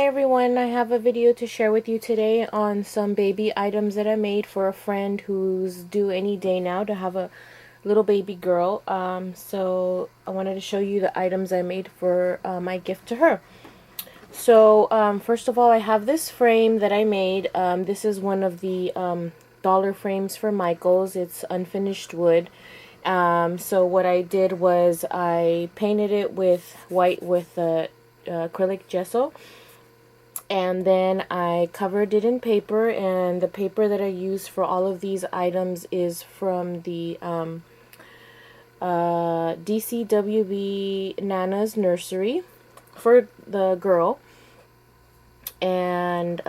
everyone, I have a video to share with you today on some baby items that I made for a friend who's due any day now to have a little baby girl. So I wanted to show you the items I made for my gift to her. So first of all, I have this frame that I made. This is one of the dollar frames for Michael's. It's unfinished wood. So what I did was I painted it with white with acrylic gesso, and then I covered it in paper, and the paper that I use for all of these items is from the DCWB Nana's Nursery for the girl. And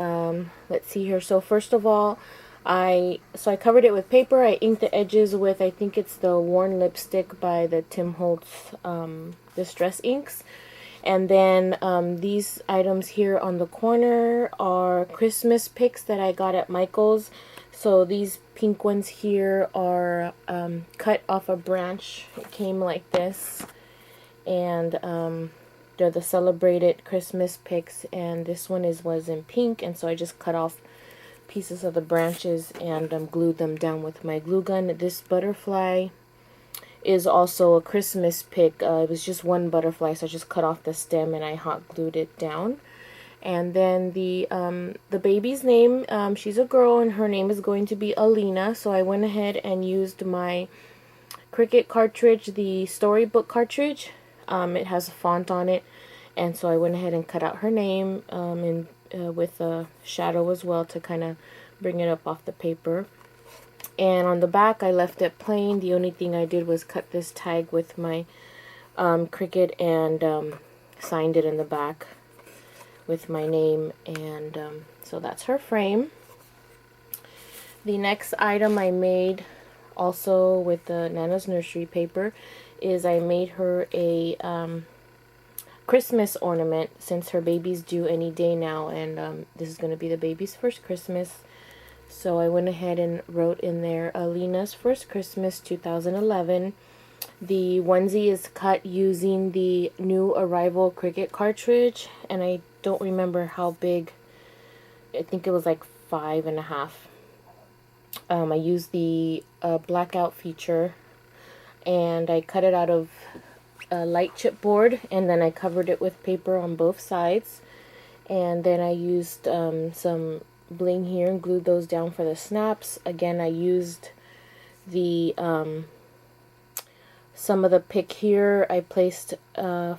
let's see here. So first of all, I covered it with paper. I inked the edges with, I think it's the Worn Lipstick by the Tim Holtz Distress Inks. And then these items here on the corner are Christmas picks that I got at Michael's. So these pink ones here are cut off a branch. It came like this. And they're the celebrated Christmas picks. And this one was in pink. And so I just cut off pieces of the branches and glued them down with my glue gun. This butterfly is also a Christmas pick. It was just one butterfly, so I just cut off the stem and I hot glued it down. And then the baby's name, she's a girl and her name is going to be Alina. So I went ahead and used my Cricut cartridge, the storybook cartridge. It has a font on it, and so I went ahead and cut out her name with a shadow as well to kind of bring it up off the paper. And on the back, I left it plain. The only thing I did was cut this tag with my Cricut and signed it in the back with my name. And so that's her frame. The next item I made, also with the Nana's Nursery paper, is I made her a Christmas ornament, since her baby's due any day now. And this is going to be the baby's first Christmas. So I went ahead and wrote in there, Alina's First Christmas 2011. The onesie is cut using the new Arrival Cricut cartridge, and I don't remember how big. I think it was like 5.5. I used the blackout feature, and I cut it out of a light chipboard, and then I covered it with paper on both sides. And then I used some bling here and glued those down for the snaps. Again, I used the some of the pick here. I placed a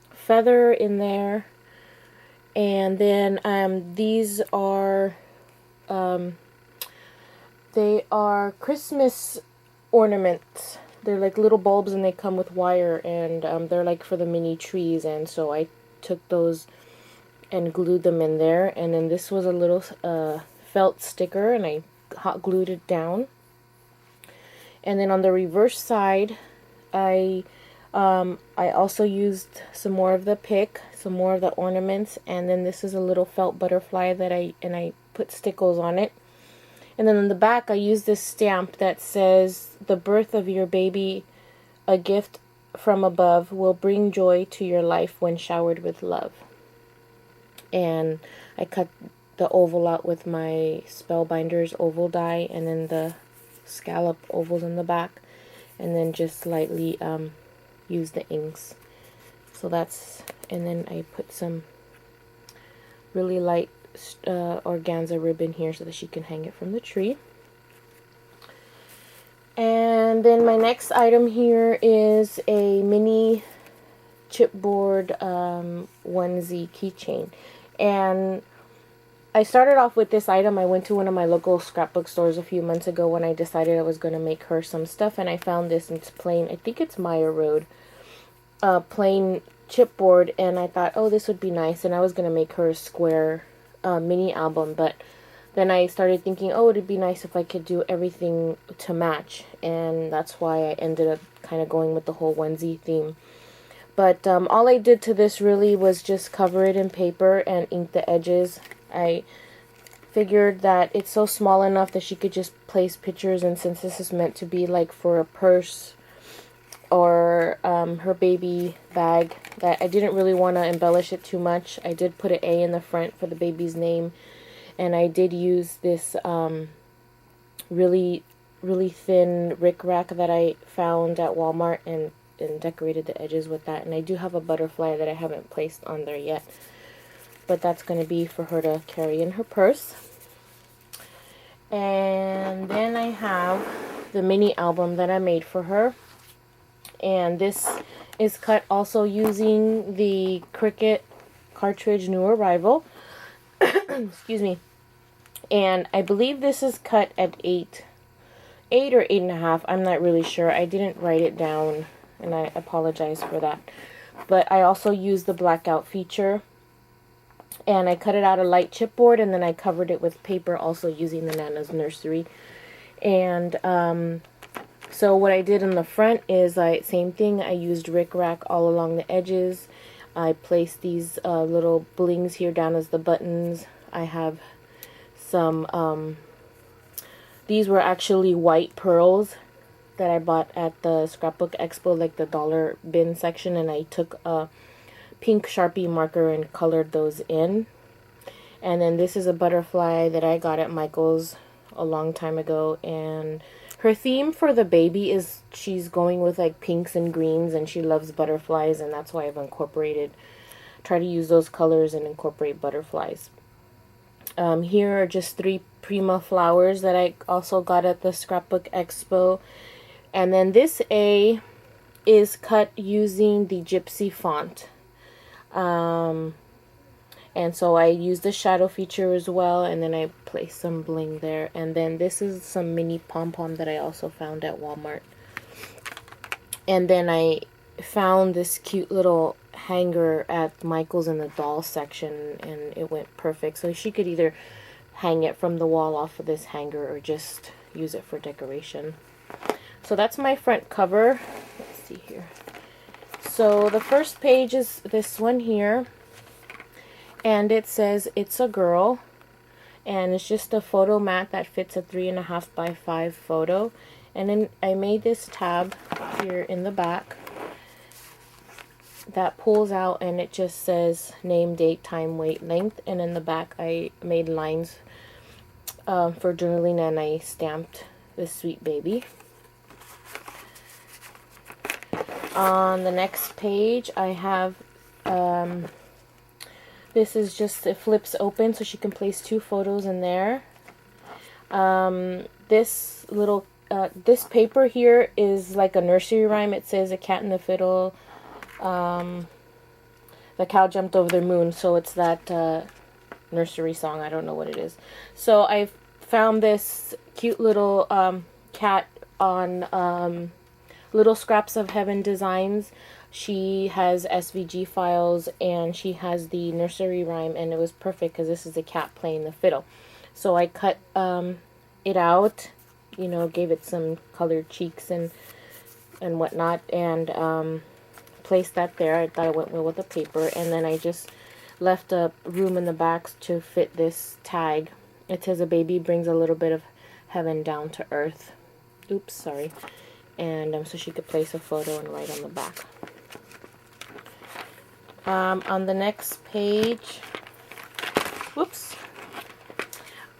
feather in there, and then these are they are Christmas ornaments. They're like little bulbs, and they come with wire, and they're like for the mini trees. And so I took those and glued them in there. And then this was a little felt sticker, and I hot glued it down. And then on the reverse side, I also used some more of the pick, some more of the ornaments, and then this is a little felt butterfly that I put stickles on it. And then on the back, I used this stamp that says, "The birth of your baby, a gift from above, will bring joy to your life when showered with love." And I cut the oval out with my Spellbinders oval die, and then the scallop ovals in the back, and then just lightly use the inks. So that's, and then I put some really light organza ribbon here so that she can hang it from the tree. And then my next item here is a mini chipboard onesie keychain. And I started off with this item. I went to one of my local scrapbook stores a few months ago when I decided I was going to make her some stuff, and I found this, and it's plain, I think it's Meyer Road, plain chipboard, and I thought, oh, this would be nice, and I was going to make her a square mini album. But then I started thinking, oh, it'd be nice if I could do everything to match, and that's why I ended up kind of going with the whole onesie theme. But all I did to this really was just cover it in paper and ink the edges. I figured that it's so small enough that she could just place pictures, and since this is meant to be like for a purse or her baby bag that I didn't really want to embellish it too much. I did put an A in the front for the baby's name, and I did use this really thin rickrack that I found at Walmart and decorated the edges with that. And I do have a butterfly that I haven't placed on there yet, but that's going to be for her to carry in her purse. And then I have the mini album that I made for her, and this is cut also using the Cricut cartridge New Arrival. Excuse me. And I believe this is cut at 8 or 8.5. I'm not really sure. I didn't write it down, and I apologize for that. But I also used the blackout feature, and I cut it out of light chipboard, and then I covered it with paper, also using the Nana's Nursery. And so what I did in the front is same thing. I used rickrack all along the edges. I placed these little blings here down as the buttons. I have some, these were actually white pearls that I bought at the Scrapbook Expo, like the dollar bin section, and I took a pink Sharpie marker and colored those in. And then this is a butterfly that I got at Michael's a long time ago, and her theme for the baby is she's going with like pinks and greens, and she loves butterflies, and that's why I've try to use those colors and incorporate butterflies. Here are just 3 Prima flowers that I also got at the Scrapbook Expo. And then this A is cut using the Gypsy font. And so I used the shadow feature as well, and then I placed some bling there. And then this is some mini pom-pom that I also found at Walmart. And then I found this cute little hanger at Michael's in the doll section, and it went perfect. So she could either hang it from the wall off of this hanger or just use it for decoration. So that's my front cover. Let's see here. So the first page is this one here, and it says It's a Girl, and it's just a photo mat that fits a 3.5 by 5 photo. And then I made this tab here in the back that pulls out, and it just says name, date, time, weight, length. And in the back I made lines for journaling, and I stamped this sweet baby. On the next page I have this is just, it flips open so she can place 2 photos in there. This little this paper here is like a nursery rhyme. It says a cat and the fiddle, the cow jumped over the moon. So it's that nursery song. I don't know what it is. So I found this cute little cat on Little Scraps of Heaven Designs. She has SVG files, and she has the nursery rhyme, and it was perfect because this is a cat playing the fiddle. So I cut it out, you know, gave it some colored cheeks and whatnot, and placed that there. I thought it went well with the paper, and then I just left a room in the back to fit this tag. It says a baby brings a little bit of heaven down to earth. Oops, sorry. And so she could place a photo and write on the back. On the next page, whoops,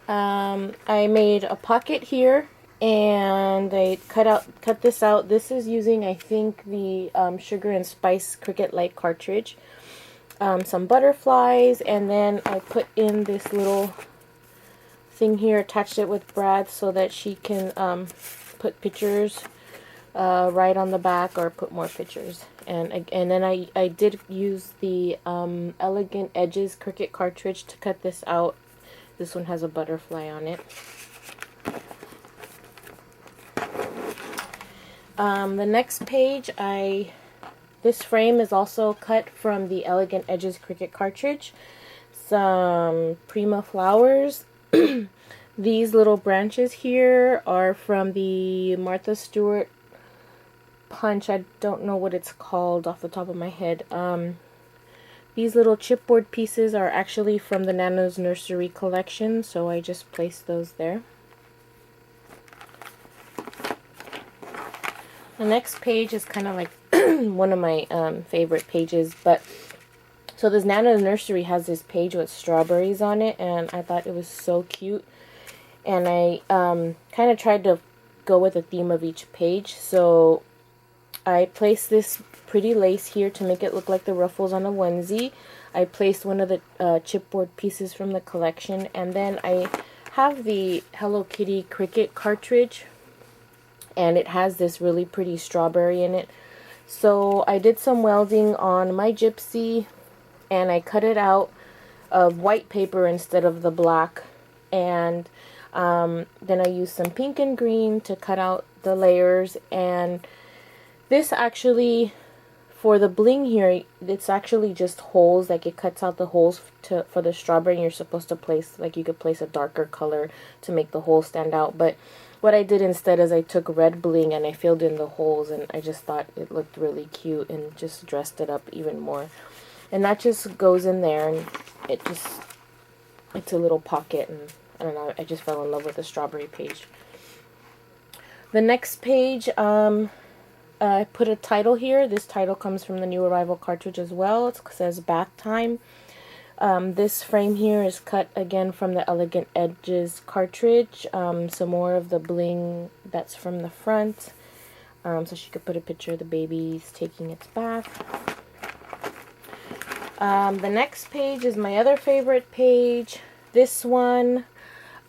I made a pocket here, and I cut this out. This is using, I think, the Sugar and Spice Cricut Light cartridge. Some butterflies, and then I put in this little thing here, attached it with Brad so that she can put pictures right on the back, or put more pictures. And then I did use the Elegant Edges Cricut cartridge to cut this out. This one has a butterfly on it. The next page, this frame is also cut from the Elegant Edges Cricut cartridge. Some Prima flowers. These little branches here are from the Martha Stewart punch. I don't know what it's called off the top of my head. These little chipboard pieces are actually from the Nana's Nursery collection, so I just placed those there. The next page is kind of like one of my favorite pages, but so this Nana Nursery has this page with strawberries on it, and I thought it was so cute. And I kind of tried to go with the theme of each page. So I placed this pretty lace here to make it look like the ruffles on a onesie. I placed one of the chipboard pieces from the collection, and then I have the Hello Kitty Cricut cartridge, and it has this really pretty strawberry in it. So I did some welding on my gypsy, and I cut it out of white paper instead of the black, and then I used some pink and green to cut out the layers. And this actually, for the bling here, it's actually just holes, like it cuts out the holes for the strawberry, and you're supposed to place, like you could place a darker color to make the holes stand out. But what I did instead is I took red bling and I filled in the holes, and I just thought it looked really cute and just dressed it up even more. And that just goes in there, and it's a little pocket, and I don't know, I just fell in love with the strawberry page. The next page, I put a title here. This title comes from the New Arrival cartridge as well. It says Bath Time. This frame here is cut again from the Elegant Edges cartridge. Some more of the bling that's from the front. So she could put a picture of the baby's taking its bath. The next page is my other favorite page. This one,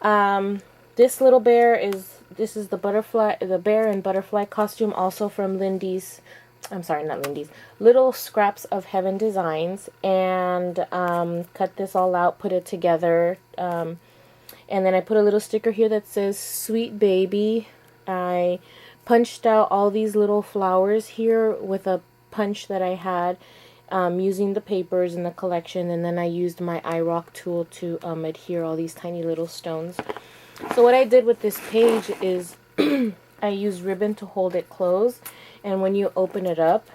this little bear is, this is the bear and butterfly costume, also from Lindy's, I'm sorry, not Lindy's, Little Scraps of Heaven Designs, and cut this all out, put it together, and then I put a little sticker here that says Sweet Baby. I punched out all these little flowers here with a punch that I had, using the papers in the collection, and then I used my iRock tool to adhere all these tiny little stones. So what I did with this page is I used ribbon to hold it closed, and when you open it up,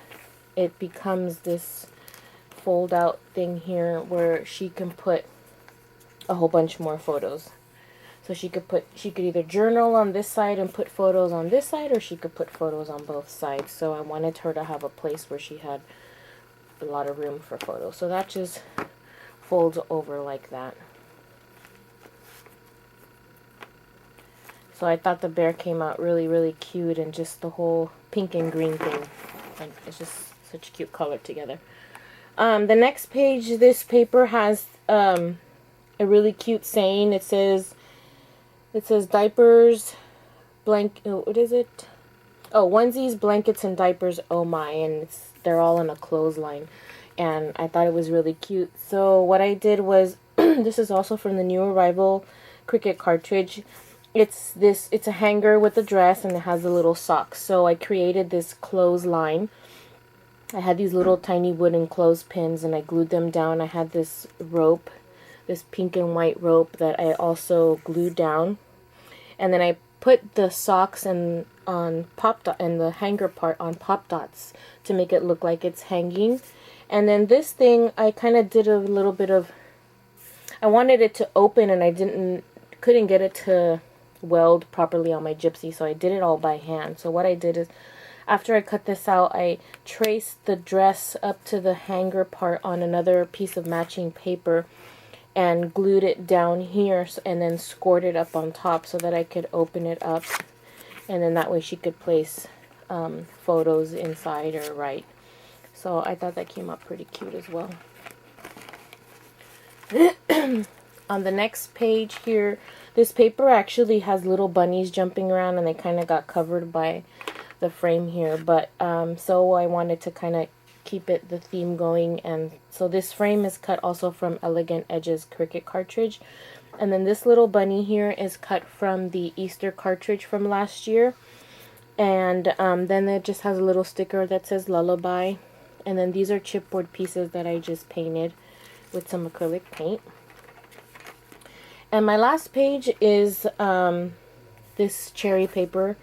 it becomes this fold out thing here where she can put a whole bunch more photos. So she could either journal on this side and put photos on this side, or she could put photos on both sides. So I wanted her to have a place where she had a lot of room for photos. So that just folds over like that. So I thought the bear came out really, really cute, and just the whole pink and green thing. And it's just such a cute color together. The next page, this paper has a really cute saying. It says diapers, what is it? Oh, onesies, blankets, and diapers, oh my, and they're all in a clothesline. And I thought it was really cute. So what I did was, this is also from the New Arrival Cricut cartridge. It's a hanger with a dress, and it has the little socks. So I created this clothesline. I had these little tiny wooden clothespins, and I glued them down. I had this rope, this pink and white rope that I also glued down. And then I put the socks on pop dot, and the hanger part on pop dots to make it look like it's hanging. And then this thing, I kind of did a little bit of, I wanted it to open, and I couldn't get it to weld properly on my gypsy, so I did it all by hand. So what I did is, after I cut this out, I traced the dress up to the hanger part on another piece of matching paper and glued it down here, and then scored it up on top so that I could open it up, and then that way she could place photos inside or right. So I thought that came out pretty cute as well. On the next page here, this paper actually has little bunnies jumping around, and they kind of got covered by the frame here, but so I wanted to kind of keep the theme going, and so this frame is cut also from Elegant Edges Cricut cartridge, and then this little bunny here is cut from the Easter cartridge from last year, and then it just has a little sticker that says Lullaby, and then these are chipboard pieces that I just painted with some acrylic paint. And my last page is this cherry paper,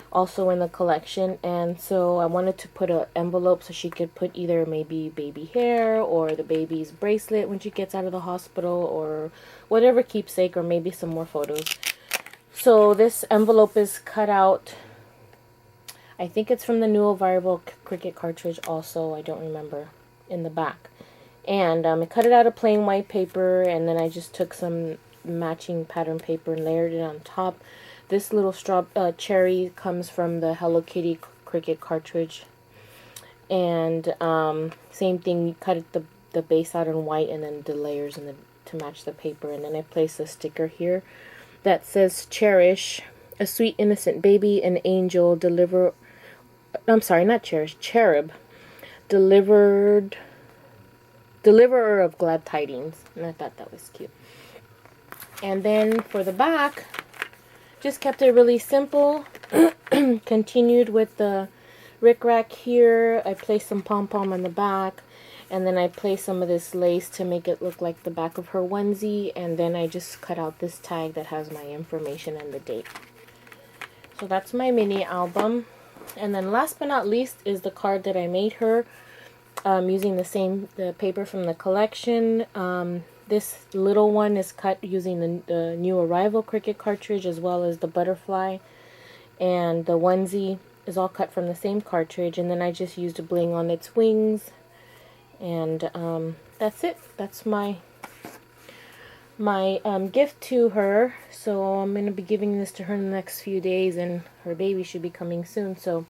also in the collection, and so I wanted to put an envelope so she could put either maybe baby hair or the baby's bracelet when she gets out of the hospital, or whatever keepsake, or maybe some more photos. So this envelope is cut out. I think it's from the new Variable Cricut cartridge also. I don't remember. In the back. And I cut it out of plain white paper, and then I just took some matching pattern paper and layered it on top. This little cherry comes from the Hello Kitty Cricut cartridge. And same thing, you cut the base out in white and then the layers to match the paper. And then I place a sticker here that says cherish, a sweet innocent baby, an angel, I'm sorry, not cherish, cherub, deliverer of glad tidings. And I thought that was cute. And then for the back, just kept it really simple. Continued with the rickrack here. I placed some pom-pom on the back, and then I placed some of this lace to make it look like the back of her onesie, and then I just cut out this tag that has my information and the date. So that's my mini album. And then last but not least is the card that I made her using the paper from the collection. This little one is cut using the new Arrival Cricut cartridge, as well as the butterfly, and the onesie is all cut from the same cartridge. And then I just used a bling on its wings, and that's it. That's my gift to her. So I'm going to be giving this to her in the next few days, and her baby should be coming soon. So